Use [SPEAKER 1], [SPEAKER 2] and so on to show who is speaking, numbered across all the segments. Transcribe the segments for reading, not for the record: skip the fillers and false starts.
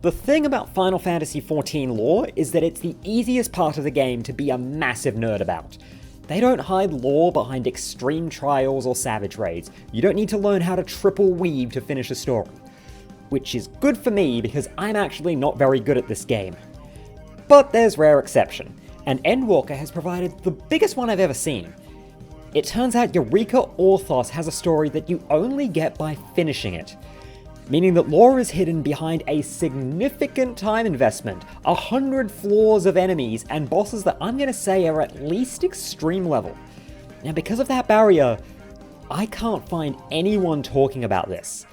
[SPEAKER 1] The thing about Final Fantasy XIV lore is that it's the easiest part of the game to be a massive nerd about. They don't hide lore behind extreme trials or savage raids. You don't need to learn how to triple weave to finish a story. Which is good for me because I'm actually not very good at this game. But there's rare exception, and Endwalker has provided the biggest one I've ever seen. It turns out Eureka Orthos has a story that you only get by finishing it, meaning that lore is hidden behind a significant time investment, 100 floors of enemies, and bosses that I'm going to say are at least extreme level. Now because of that barrier, I can't find anyone talking about this.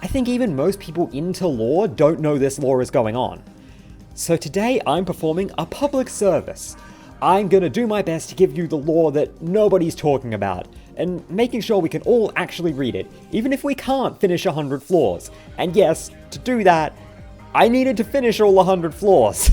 [SPEAKER 1] I think even most people into lore don't know this lore is going on. So today I'm performing a public service. I'm gonna do my best to give you the lore that nobody's talking about, and making sure we can all actually read it, even if we can't finish 100 floors. And yes, to do that, I needed to finish all 100 floors.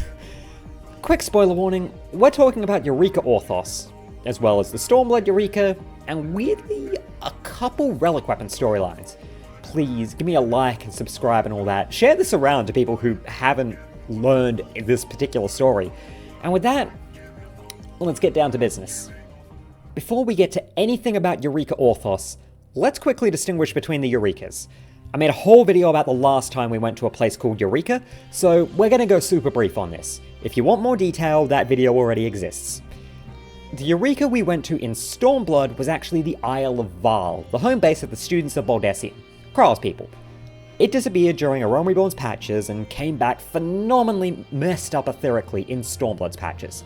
[SPEAKER 1] Quick spoiler warning, we're talking about Eureka Orthos, as well as the Stormblood Eureka, and weirdly, a couple relic weapon storylines. Please give me a like and subscribe and all that. Share this around to people who haven't learned this particular story. And with that, let's get down to business. Before we get to anything about Eureka Orthos, let's quickly distinguish between the Eurekas. I made a whole video about the last time we went to a place called Eureka, so we're gonna go super brief on this. If you want more detail, that video already exists. The Eureka we went to in Stormblood was actually the Isle of Val, the home base of the students of Baldesion, Kral's people. It disappeared during A Realm Reborn's patches and came back phenomenally messed up etherically in Stormblood's patches.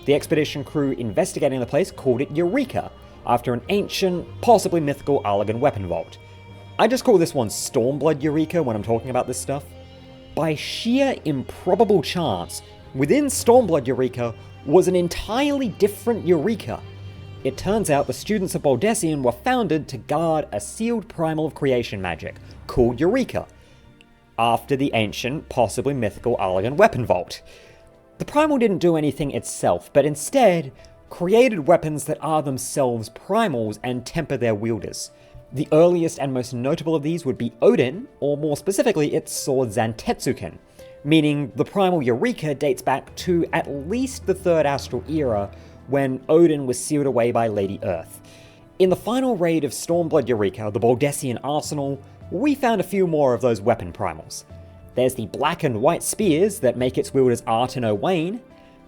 [SPEAKER 1] The expedition crew investigating the place called it Eureka, after an ancient, possibly mythical Allagan weapon vault. I just call this one Stormblood Eureka when I'm talking about this stuff. By sheer improbable chance, within Stormblood Eureka was an entirely different Eureka. It turns out the students of Baldesion were founded to guard a sealed primal of creation magic, called Eureka, after the ancient, possibly mythical Allagan weapon vault. The primal didn't do anything itself, but instead created weapons that are themselves primals and temper their wielders. The earliest and most notable of these would be Odin, or more specifically its sword Zantetsuken, meaning the primal Eureka dates back to at least the Third Astral Era, when Odin was sealed away by Lady Earth. In the final raid of Stormblood Eureka, the Baldesion arsenal, we found a few more of those weapon primals. There's the black and white spears that make its wielders Arten Owain.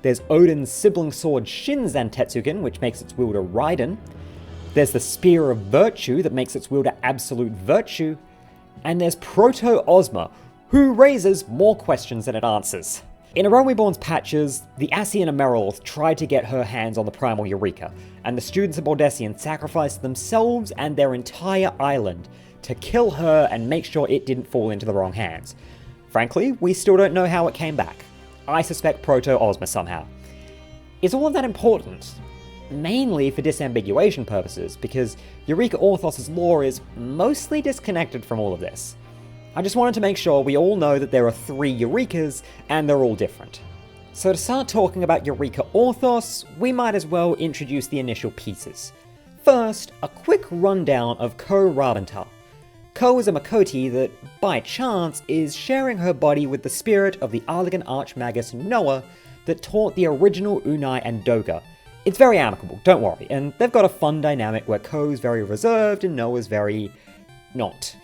[SPEAKER 1] There's Odin's sibling sword Shin Zantetsuken, which makes its wielder Raiden. There's the Spear of Virtue that makes its wielder Absolute Virtue. And there's Proto Ozma, who raises more questions than it answers. In A Realm Reborn's patches, the Ascian Emerald tried to get her hands on the primal Eureka, and the students of Baldesion sacrificed themselves and their entire island to kill her and make sure it didn't fall into the wrong hands. Frankly, we still don't know how it came back. I suspect Proto-Ozma somehow. Is all of that important? Mainly for disambiguation purposes, because Eureka Orthos' lore is mostly disconnected from all of this. I just wanted to make sure we all know that there are 3 Eurekas, and they're all different. So to start talking about Eureka Orthos, we might as well introduce the initial pieces. First, a quick rundown of Ko Rabentar. Ko is a Makoti that, by chance, is sharing her body with the spirit of the Allagan Archmagus Noah that taught the original Unai and Doga. It's very amicable, don't worry, and they've got a fun dynamic where Ko's very reserved and Noah's very... not.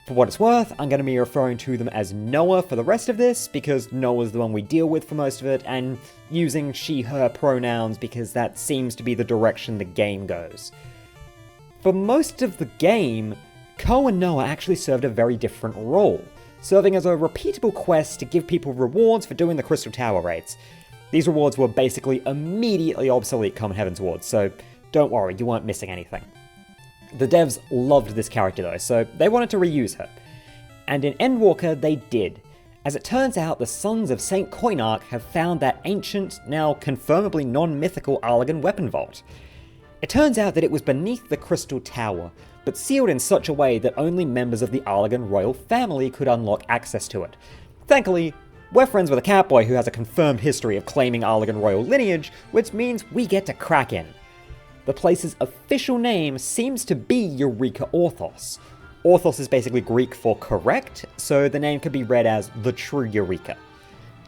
[SPEAKER 1] For what it's worth, I'm going to be referring to them as Noah for the rest of this, because Noah's the one we deal with for most of it, and using she-her pronouns because that seems to be the direction the game goes. For most of the game, Ko and Noah actually served a very different role, serving as a repeatable quest to give people rewards for doing the Crystal Tower raids. These rewards were basically immediately obsolete come Heaven's Ward, so don't worry, you weren't missing anything. The devs loved this character though, so they wanted to reuse her. And in Endwalker they did. As it turns out, the Sons of Saint Koinarch have found that ancient, now confirmably non-mythical Allagan weapon vault. It turns out that it was beneath the Crystal Tower, but sealed in such a way that only members of the Allagan royal family could unlock access to it. Thankfully, we're friends with a catboy who has a confirmed history of claiming Allagan royal lineage, which means we get to crack in. The place's official name seems to be Eureka Orthos, Orthos is basically Greek for correct, so the name could be read as the true Eureka.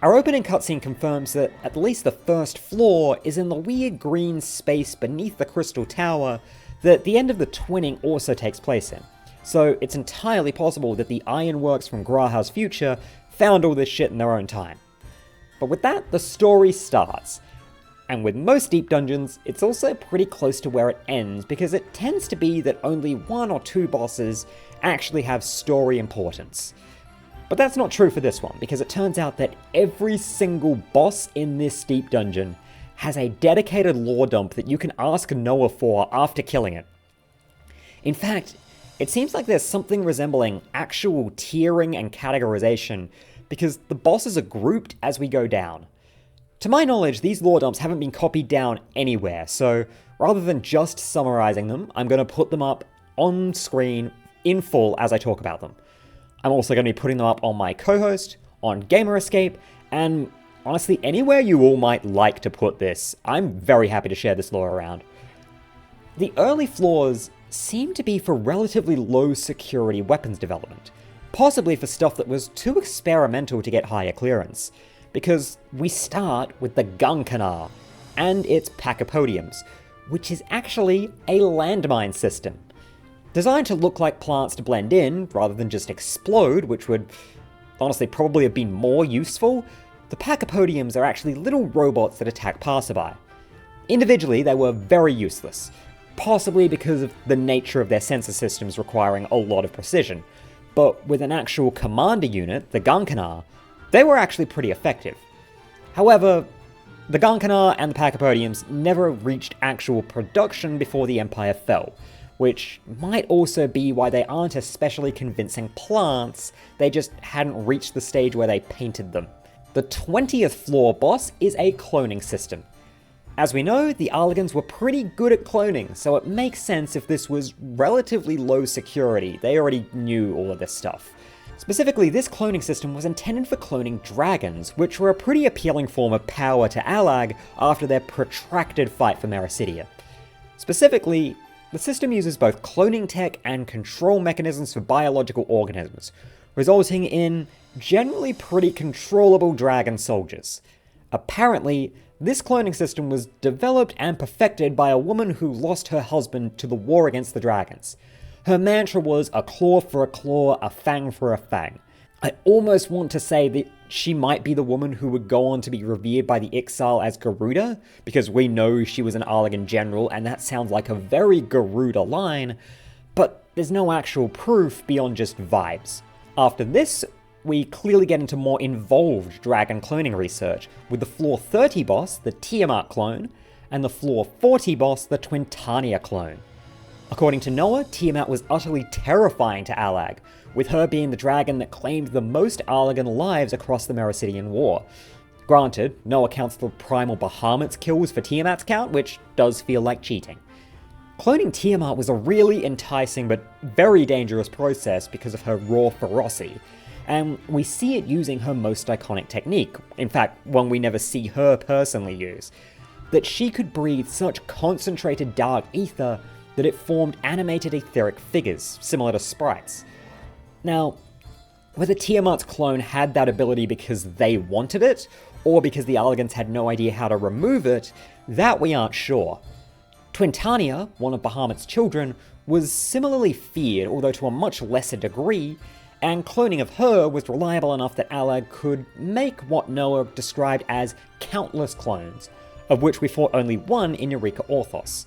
[SPEAKER 1] Our opening cutscene confirms that at least the first floor is in the weird green space beneath the Crystal Tower that the end of the twinning also takes place in. So it's entirely possible that the ironworks from Graha's future found all this shit in their own time. But with that, the story starts. And with most deep dungeons, it's also pretty close to where it ends, because it tends to be that only 1 or 2 bosses actually have story importance. But that's not true for this one, because it turns out that every single boss in this deep dungeon has a dedicated lore dump that you can ask Noah for after killing it. In fact, it seems like there's something resembling actual tiering and categorization, because the bosses are grouped as we go down. To my knowledge, these lore dumps haven't been copied down anywhere, so rather than just summarizing them, I'm going to put them up on screen in full as I talk about them. I'm also going to be putting them up on my co-host, on Gamer Escape, and honestly, anywhere you all might like to put this. I'm very happy to share this lore around. The early floors seem to be for relatively low security weapons development, possibly for stuff that was too experimental to get higher clearance, because we start with the Gunkanar and its Pachypodiums, which is actually a landmine system. Designed to look like plants to blend in, rather than just explode, which would honestly probably have been more useful, the Pachypodiums are actually little robots that attack passerby. Individually, they were very useless, possibly because of the nature of their sensor systems requiring a lot of precision, but with an actual commander unit, the Gunkanar, they were actually pretty effective. However, the Gunkanar and the Pachypodiums never reached actual production before the Empire fell, which might also be why they aren't especially convincing plants, they just hadn't reached the stage where they painted them. The 20th floor boss is a cloning system. As we know, the Arlegans were pretty good at cloning, so it makes sense if this was relatively low security. They already knew all of this stuff. Specifically, this cloning system was intended for cloning dragons, which were a pretty appealing form of power to Allag after their protracted fight for Mericidia. Specifically, the system uses both cloning tech and control mechanisms for biological organisms, resulting in generally pretty controllable dragon soldiers. Apparently, this cloning system was developed and perfected by a woman who lost her husband to the war against the dragons. Her mantra was a claw for a claw, a fang for a fang. I almost want to say that she might be the woman who would go on to be revered by the Ixal as Garuda, because we know she was an Arlegan general, and that sounds like a very Garuda line, but there's no actual proof beyond just vibes. After this, we clearly get into more involved dragon cloning research, with the floor 30 boss, the Tiamat clone, and the floor 40 boss, the Twintania clone. According to Noah, Tiamat was utterly terrifying to Allag, with her being the dragon that claimed the most Arlegan lives across the Mericidian War. Granted, Noah counts the primal Bahamut's kills for Tiamat's count, which does feel like cheating. Cloning Tiamat was a really enticing but very dangerous process because of her raw ferocity, and we see it using her most iconic technique, in fact, one we never see her personally use, that she could breathe such concentrated dark ether that it formed animated etheric figures, similar to sprites. Now, whether Tiamat's clone had that ability because they wanted it, or because the Arlegans had no idea how to remove it, that we aren't sure. Twintania, one of Bahamut's children, was similarly feared, although to a much lesser degree, and cloning of her was reliable enough that Allag could make what Noah described as countless clones, of which we fought only one in Eureka Orthos.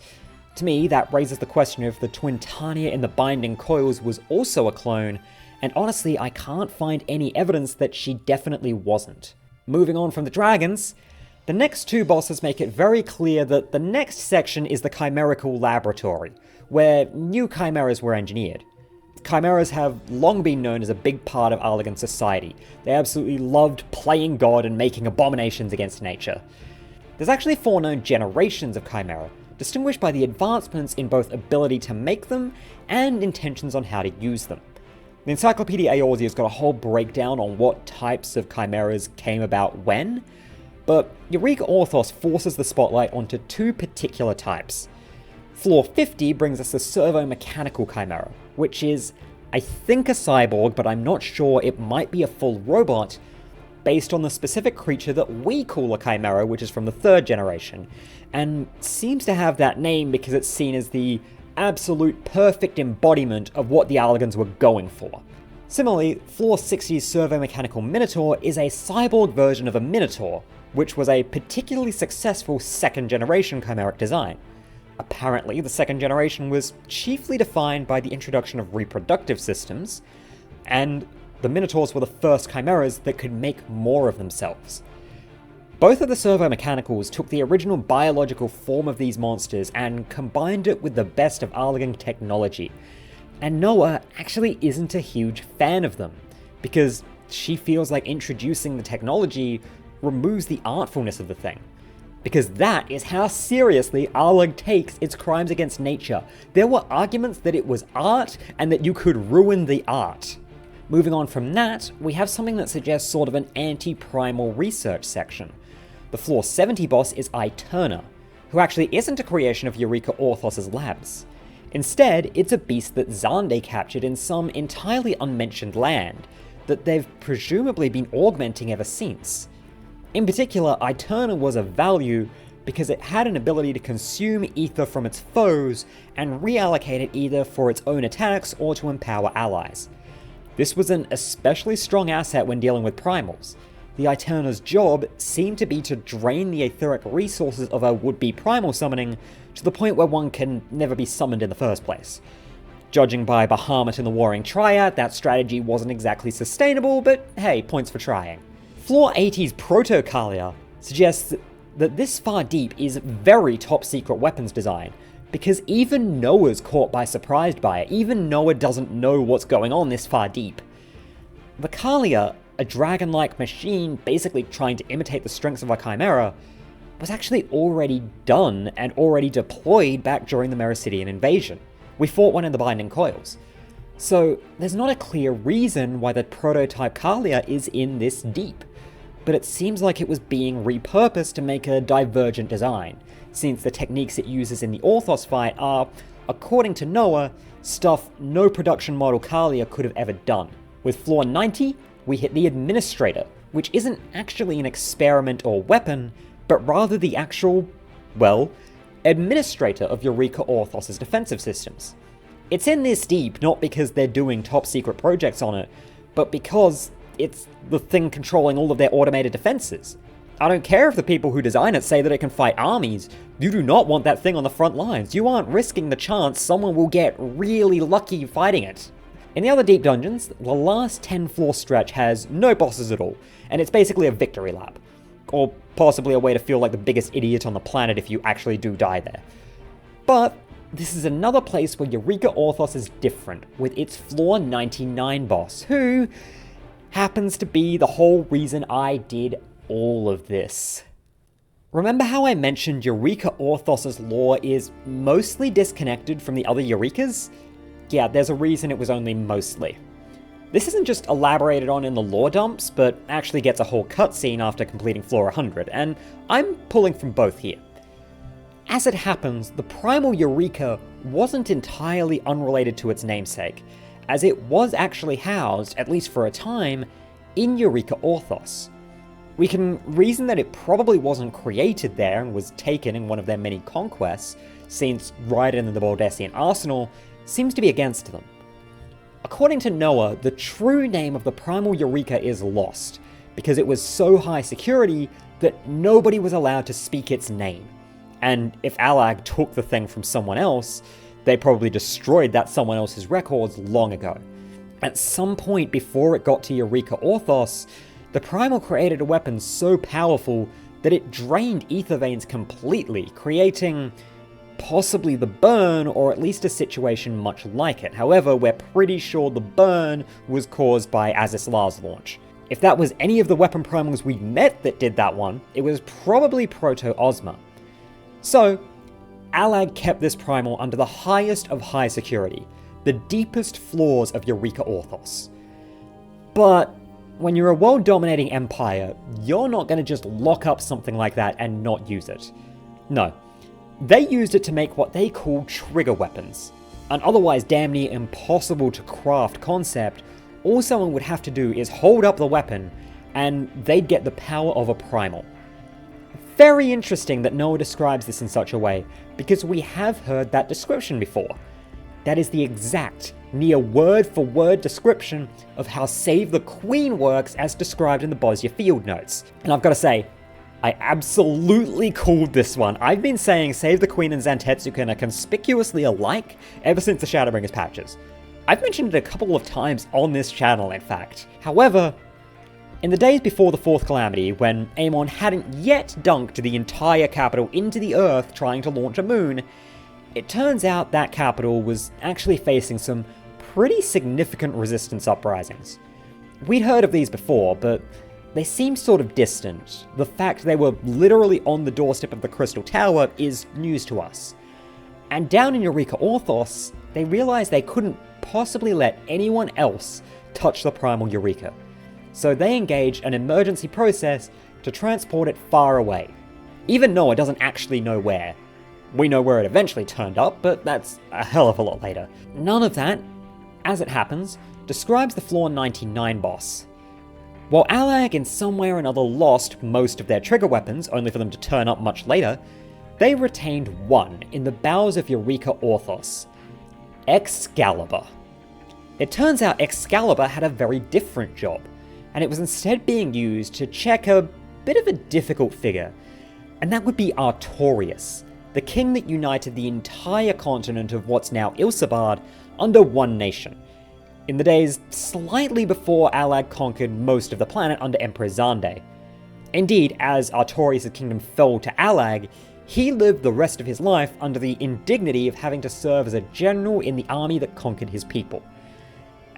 [SPEAKER 1] To me, that raises the question if the Twintania in the Binding Coils was also a clone, and honestly, I can't find any evidence that she definitely wasn't. Moving on from the dragons, the next 2 bosses make it very clear that the next section is the Chimerical Laboratory, where new chimeras were engineered. Chimeras have long been known as a big part of Arlegan society. They absolutely loved playing God and making abominations against nature. There's actually 4 known generations of chimera, distinguished by the advancements in both ability to make them and intentions on how to use them. The Encyclopedia Eorzea's got a whole breakdown on what types of chimeras came about when, but Eureka Orthos forces the spotlight onto 2 particular types. Floor 50 brings us the servo-mechanical chimera, which is I think a cyborg, but I'm not sure, it might be a full robot, based on the specific creature that we call a chimera, which is from the 3rd generation, and seems to have that name because it's seen as the absolute perfect embodiment of what the Allagans were going for. Similarly, Floor 60's servo-mechanical Minotaur is a cyborg version of a Minotaur, which was a particularly successful 2nd generation chimeric design. Apparently, the 2nd generation was chiefly defined by the introduction of reproductive systems, and the Minotaurs were the first chimeras that could make more of themselves. Both of the servo-mechanicals took the original biological form of these monsters and combined it with the best of Allagan technology, and Noah actually isn't a huge fan of them, because she feels like introducing the technology removes the artfulness of the thing. Because that is how seriously Allag takes its crimes against nature. There were arguments that it was art and that you could ruin the art. Moving on from that, we have something that suggests sort of an anti-primal research section. The Floor 70 boss is Eterna, who actually isn't a creation of Eureka Orthos' labs. Instead, it's a beast that Xande captured in some entirely unmentioned land, that they've presumably been augmenting ever since. In particular, Eterna was of value because it had an ability to consume ether from its foes and reallocate it either for its own attacks or to empower allies. This was an especially strong asset when dealing with primals. The Eterna's job seemed to be to drain the etheric resources of a would-be primal summoning to the point where one can never be summoned in the first place. Judging by Bahamut and the Warring Triad, that strategy wasn't exactly sustainable, but hey, points for trying. Floor 80's Proto-Kalia suggests that this far deep is very top-secret weapons design, because even Noah's caught by surprise by it. Even Noah doesn't know what's going on this far deep. The Kalia, a dragon-like machine basically trying to imitate the strengths of a chimera, was actually already done and already deployed back during the Mericidian invasion. We fought one in the Binding Coils. So there's not a clear reason why the prototype Kalia is in this deep, but it seems like it was being repurposed to make a divergent design, since the techniques it uses in the Orthos fight are, according to Noah, stuff no production model Kalia could have ever done. With Floor 90, we hit the Administrator, which isn't actually an experiment or weapon, but rather the actual, well, administrator of Eureka Orthos' defensive systems. It's in this deep not because they're doing top secret projects on it, but because it's the thing controlling all of their automated defenses. I don't care if the people who design it say that it can fight armies. You do not want that thing on the front lines. You aren't risking the chance someone will get really lucky fighting it. In the other deep dungeons, the last 10 floor stretch has no bosses at all, and it's basically a victory lap. Or possibly a way to feel like the biggest idiot on the planet if you actually do die there. But this is another place where Eureka Orthos is different, with its Floor 99 boss, who happens to be the whole reason I did all of this. Remember how I mentioned Eureka Orthos' lore is mostly disconnected from the other Eurekas? Yeah, there's a reason it was only mostly. This isn't just elaborated on in the lore dumps, but actually gets a whole cutscene after completing Floor 100, and I'm pulling from both here. As it happens, the primal Eureka wasn't entirely unrelated to its namesake, as it was actually housed, at least for a time, in Eureka Orthos. We can reason that it probably wasn't created there and was taken in one of their many conquests, since Raiden in the Baldessian arsenal seems to be against them. According to Noah, the true name of the primal Eureka is lost, because it was so high security that nobody was allowed to speak its name. And if Allag took the thing from someone else, they probably destroyed that someone else's records long ago. At some point before it got to Eureka Orthos, the Primal created a weapon so powerful that it drained ether veins completely, creating possibly the burn, or at least a situation much like it. However, we're pretty sure the burn was caused by Azizlar's launch. If that was any of the weapon primals we met that did that one, it was probably Proto-Ozma. So, Allag kept this primal under the highest of high security, the deepest floors of Eureka Orthos. But when you're a world-dominating empire, you're not going to just lock up something like that and not use it. No. They used it to make what they call trigger weapons. An otherwise damn near impossible to craft concept, all someone would have to do is hold up the weapon, and they'd get the power of a primal. Very interesting that Noah describes this in such a way, because we have heard that description before. That is the exact, near word-for-word description of how Save the Queen works as described in the Bosnia field notes. And I've got to say, I absolutely called this one. I've been saying Save the Queen and Zantetsuken are conspicuously alike ever since the Shadowbringers patches. I've mentioned it a couple of times on this channel, in fact. However, in the days before the Fourth Calamity, when Amon hadn't yet dunked the entire capital into the earth trying to launch a moon, it turns out that capital was actually facing some pretty significant resistance uprisings. We'd heard of these before, but they seemed sort of distant. The fact they were literally on the doorstep of the Crystal Tower is news to us. And down in Eureka Orthos, they realized they couldn't possibly let anyone else touch the primal Eureka. So they engaged an emergency process to transport it far away. Even Noah doesn't actually know where. We know where it eventually turned up, but that's a hell of a lot later. None of that, as it happens, describes the Floor 99 boss. While Allag in some way or another lost most of their trigger weapons, only for them to turn up much later, they retained one in the bowels of Eureka Orthos: Excalibur. It turns out Excalibur had a very different job, and it was instead being used to check a bit of a difficult figure, and that would be Artorias, the king that united the entire continent of what's now Ilsabard under one nation, in the days slightly before Allag conquered most of the planet under Emperor Zande. Indeed, as Artorias' kingdom fell to Allag, he lived the rest of his life under the indignity of having to serve as a general in the army that conquered his people,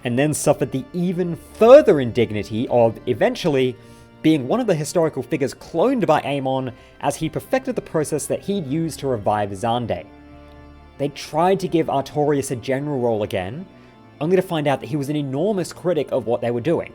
[SPEAKER 1] and then suffered the even further indignity of, eventually, being one of the historical figures cloned by Amon as he perfected the process that he'd used to revive Zande. They tried to give Artorias a general role again, only to find out that he was an enormous critic of what they were doing.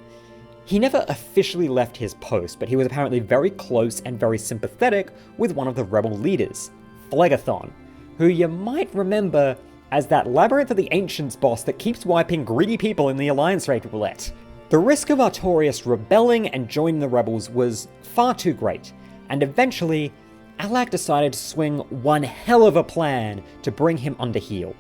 [SPEAKER 1] He never officially left his post, but he was apparently very close and very sympathetic with one of the rebel leaders, Phlegathon, who you might remember as that Labyrinth of the Ancients boss that keeps wiping greedy people in the Alliance Raid roulette. The risk of Artorias rebelling and joining the rebels was far too great, and eventually, Allag decided to swing one hell of a plan to bring him under heel.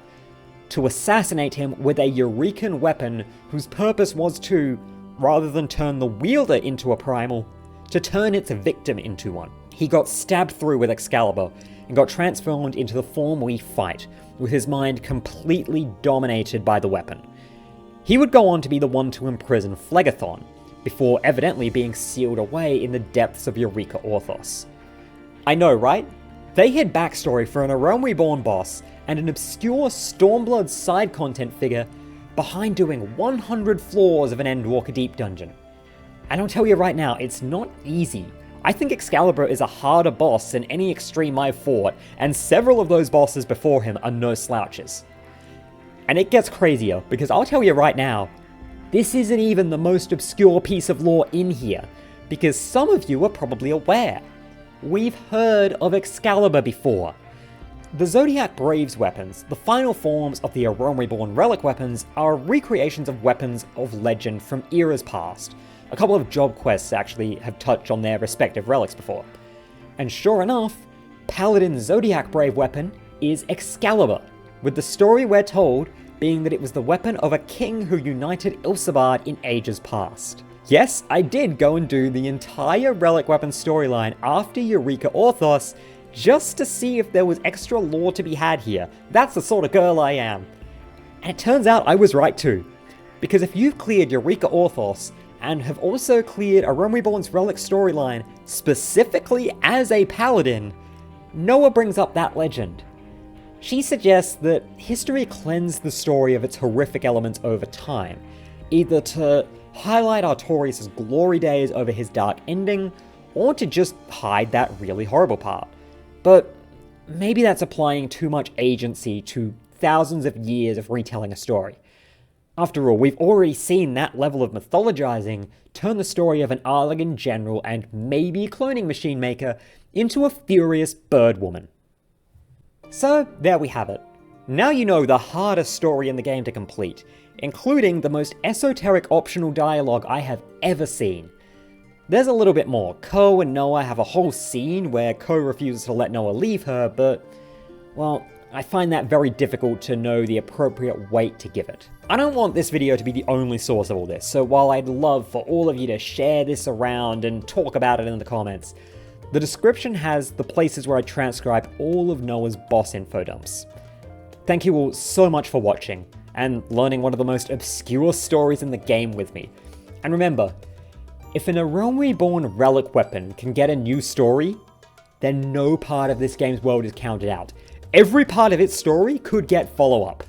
[SPEAKER 1] To assassinate him with a Eurekan weapon whose purpose was to, rather than turn the wielder into a primal, to turn its victim into one. He got stabbed through with Excalibur and got transformed into the form we fight, with his mind completely dominated by the weapon. He would go on to be the one to imprison Phlegathon, before evidently being sealed away in the depths of Eureka Orthos. I know, right? They had backstory for an A Realm Reborn boss and an obscure Stormblood side content figure behind doing 100 floors of an Endwalker Deep dungeon. And I'll tell you right now, it's not easy. I think Excalibur is a harder boss than any extreme I've fought, and several of those bosses before him are no slouches. And it gets crazier, because I'll tell you right now, this isn't even the most obscure piece of lore in here, because some of you are probably aware. We've heard of Excalibur before. The Zodiac Braves weapons, the final forms of the A Realm Reborn relic weapons, are recreations of weapons of legend from eras past. A couple of job quests actually have touched on their respective relics before. And sure enough, Paladin's Zodiac Brave weapon is Excalibur, with the story we're told being that it was the weapon of a king who united Ilsabard in ages past. Yes, I did go and do the entire relic weapon storyline after Eureka Orthos just to see if there was extra lore to be had here. That's the sort of girl I am. And it turns out I was right too, because if you've cleared Eureka Orthos and have also cleared A Realm Reborn's relic storyline specifically as a paladin, Noah brings up that legend. She suggests that history cleansed the story of its horrific elements over time, either to highlight Artorias' glory days over his dark ending, or to just hide that really horrible part. But maybe that's applying too much agency to thousands of years of retelling a story. After all, we've already seen that level of mythologizing turn the story of an Arlagan general and maybe cloning machine maker into a furious bird woman. So there we have it. Now you know the hardest story in the game to complete, including the most esoteric optional dialogue I have ever seen. There's a little bit more. Ko and Noah have a whole scene where Ko refuses to let Noah leave her, but, well, I find that very difficult to know the appropriate weight to give it. I don't want this video to be the only source of all this, so while I'd love for all of you to share this around and talk about it in the comments, the description has the places where I transcribe all of Noah's boss info dumps. Thank you all so much for watching, and learning one of the most obscure stories in the game with me. And remember, if an A Realm Reborn relic weapon can get a new story, then no part of this game's world is counted out. Every part of its story could get follow-up.